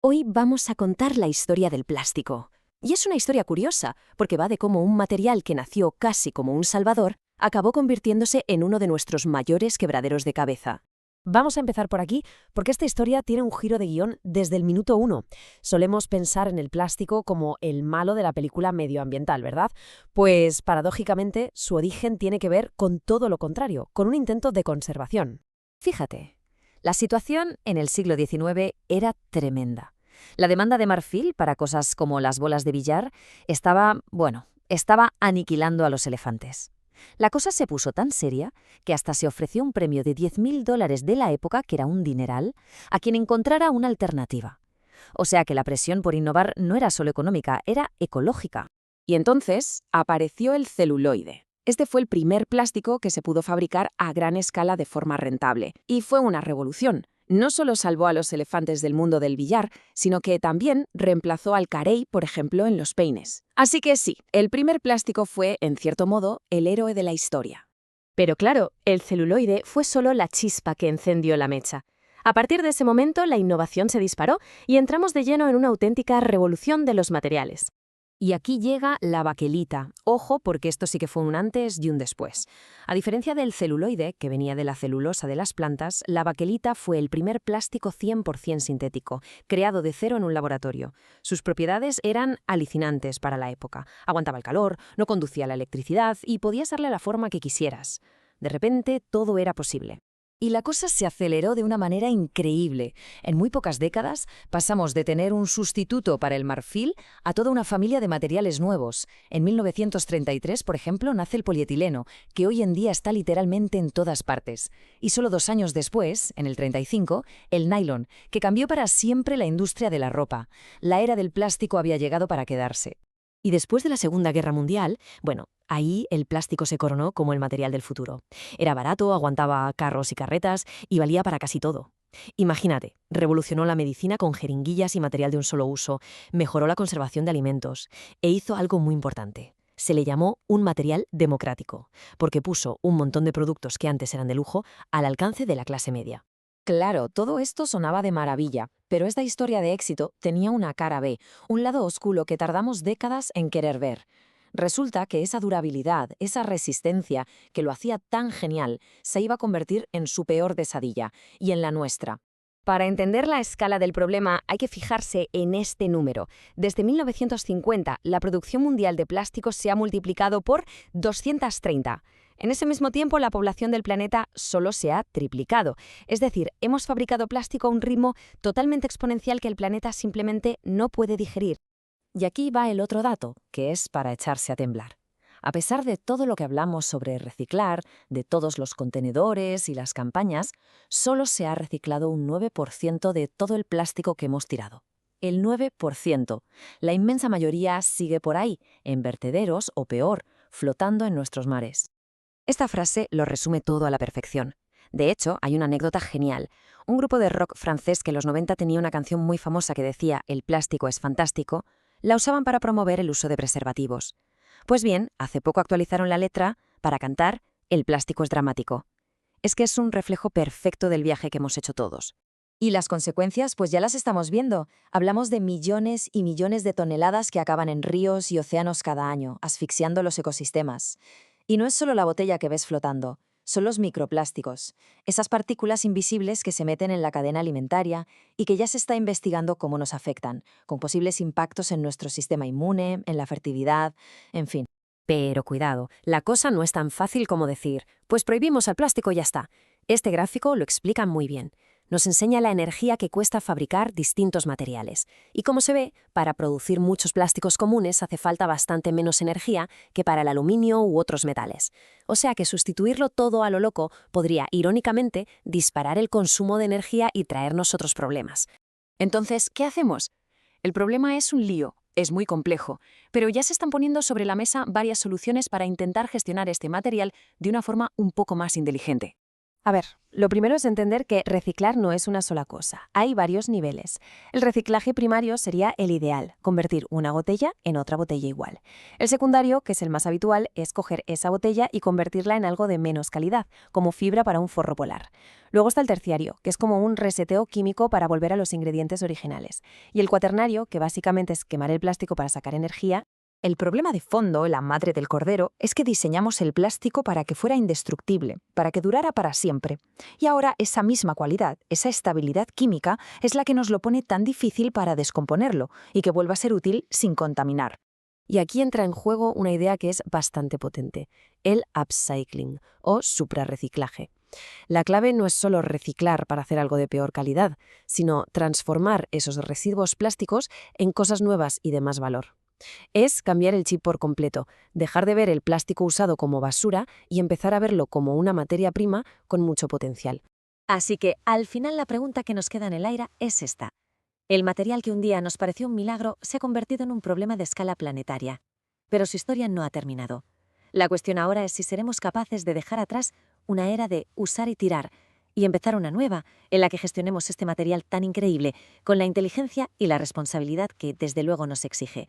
Hoy vamos a contar la historia del plástico. Y es una historia curiosa, porque va de cómo un material que nació casi como un salvador acabó convirtiéndose en uno de nuestros mayores quebraderos de cabeza. Vamos a empezar por aquí, porque esta historia tiene un giro de guión desde el minuto uno. Solemos pensar en el plástico como el malo de la película medioambiental, ¿verdad? Pues, paradójicamente, su origen tiene que ver con todo lo contrario, con un intento de conservación. Fíjate, la situación en el siglo XIX era tremenda. La demanda de marfil para cosas como las bolas de billar estaba aniquilando a los elefantes. La cosa se puso tan seria que hasta se ofreció un premio de $10.000 de la época, que era un dineral, a quien encontrara una alternativa. O sea que la presión por innovar no era solo económica, era ecológica. Y entonces apareció el celuloide. Este fue el primer plástico que se pudo fabricar a gran escala de forma rentable. Y fue una revolución. No solo salvó a los elefantes del mundo del billar, sino que también reemplazó al carey, por ejemplo, en los peines. Así que sí, el primer plástico fue, en cierto modo, el héroe de la historia. Pero claro, el celuloide fue solo la chispa que encendió la mecha. A partir de ese momento, la innovación se disparó y entramos de lleno en una auténtica revolución de los materiales. Y aquí llega la baquelita. Ojo, porque esto sí que fue un antes y un después. A diferencia del celuloide, que venía de la celulosa de las plantas, la baquelita fue el primer plástico 100% sintético, creado de cero en un laboratorio. Sus propiedades eran alucinantes para la época. Aguantaba el calor, no conducía la electricidad y podías darle la forma que quisieras. De repente, todo era posible. Y la cosa se aceleró de una manera increíble. En muy pocas décadas pasamos de tener un sustituto para el marfil a toda una familia de materiales nuevos. En 1933, por ejemplo, nace el polietileno, que hoy en día está literalmente en todas partes. Y solo 2 años después, en el 35, el nylon, que cambió para siempre la industria de la ropa. La era del plástico había llegado para quedarse. Y después de la Segunda Guerra Mundial, ahí el plástico se coronó como el material del futuro. Era barato, aguantaba carros y carretas y valía para casi todo. Imagínate, revolucionó la medicina con jeringuillas y material de un solo uso, mejoró la conservación de alimentos e hizo algo muy importante. Se le llamó un material democrático, porque puso un montón de productos que antes eran de lujo al alcance de la clase media. Claro, todo esto sonaba de maravilla, pero esta historia de éxito tenía una cara B, un lado oscuro que tardamos décadas en querer ver. Resulta que esa durabilidad, esa resistencia que lo hacía tan genial, se iba a convertir en su peor pesadilla, y en la nuestra. Para entender la escala del problema hay que fijarse en este número. Desde 1950, la producción mundial de plásticos se ha multiplicado por 230. En ese mismo tiempo, la población del planeta solo se ha triplicado. Es decir, hemos fabricado plástico a un ritmo totalmente exponencial que el planeta simplemente no puede digerir. Y aquí va el otro dato, que es para echarse a temblar. A pesar de todo lo que hablamos sobre reciclar, de todos los contenedores y las campañas, solo se ha reciclado un 9% de todo el plástico que hemos tirado. El 9%. La inmensa mayoría sigue por ahí, en vertederos o peor, flotando en nuestros mares. Esta frase lo resume todo a la perfección. De hecho, hay una anécdota genial. Un grupo de rock francés que en los 90 tenía una canción muy famosa que decía «El plástico es fantástico», la usaban para promover el uso de preservativos. Pues bien, hace poco actualizaron la letra para cantar «El plástico es dramático». Es que es un reflejo perfecto del viaje que hemos hecho todos. Y las consecuencias, pues ya las estamos viendo. Hablamos de millones y millones de toneladas que acaban en ríos y océanos cada año, asfixiando los ecosistemas. Y no es solo la botella que ves flotando, son los microplásticos, esas partículas invisibles que se meten en la cadena alimentaria y que ya se está investigando cómo nos afectan, con posibles impactos en nuestro sistema inmune, en la fertilidad, en fin. Pero cuidado, la cosa no es tan fácil como decir, pues prohibimos el plástico y ya está. Este gráfico lo explica muy bien. Nos enseña la energía que cuesta fabricar distintos materiales. Y como se ve, para producir muchos plásticos comunes hace falta bastante menos energía que para el aluminio u otros metales. O sea que sustituirlo todo a lo loco podría, irónicamente, disparar el consumo de energía y traernos otros problemas. Entonces, ¿qué hacemos? El problema es un lío, es muy complejo, pero ya se están poniendo sobre la mesa varias soluciones para intentar gestionar este material de una forma un poco más inteligente. A ver, lo primero es entender que reciclar no es una sola cosa, hay varios niveles. El reciclaje primario sería el ideal, convertir una botella en otra botella igual. El secundario, que es el más habitual, es coger esa botella y convertirla en algo de menos calidad, como fibra para un forro polar. Luego está el terciario, que es como un reseteo químico para volver a los ingredientes originales. Y el cuaternario, que básicamente es quemar el plástico para sacar energía. El problema de fondo, la madre del cordero, es que diseñamos el plástico para que fuera indestructible, para que durara para siempre. Y ahora esa misma cualidad, esa estabilidad química, es la que nos lo pone tan difícil para descomponerlo y que vuelva a ser útil sin contaminar. Y aquí entra en juego una idea que es bastante potente, el upcycling o suprarreciclaje. La clave no es solo reciclar para hacer algo de peor calidad, sino transformar esos residuos plásticos en cosas nuevas y de más valor. Es cambiar el chip por completo, dejar de ver el plástico usado como basura y empezar a verlo como una materia prima con mucho potencial. Así que, al final, la pregunta que nos queda en el aire es esta. El material que un día nos pareció un milagro se ha convertido en un problema de escala planetaria. Pero su historia no ha terminado. La cuestión ahora es si seremos capaces de dejar atrás una era de usar y tirar y empezar una nueva en la que gestionemos este material tan increíble con la inteligencia y la responsabilidad que desde luego nos exige.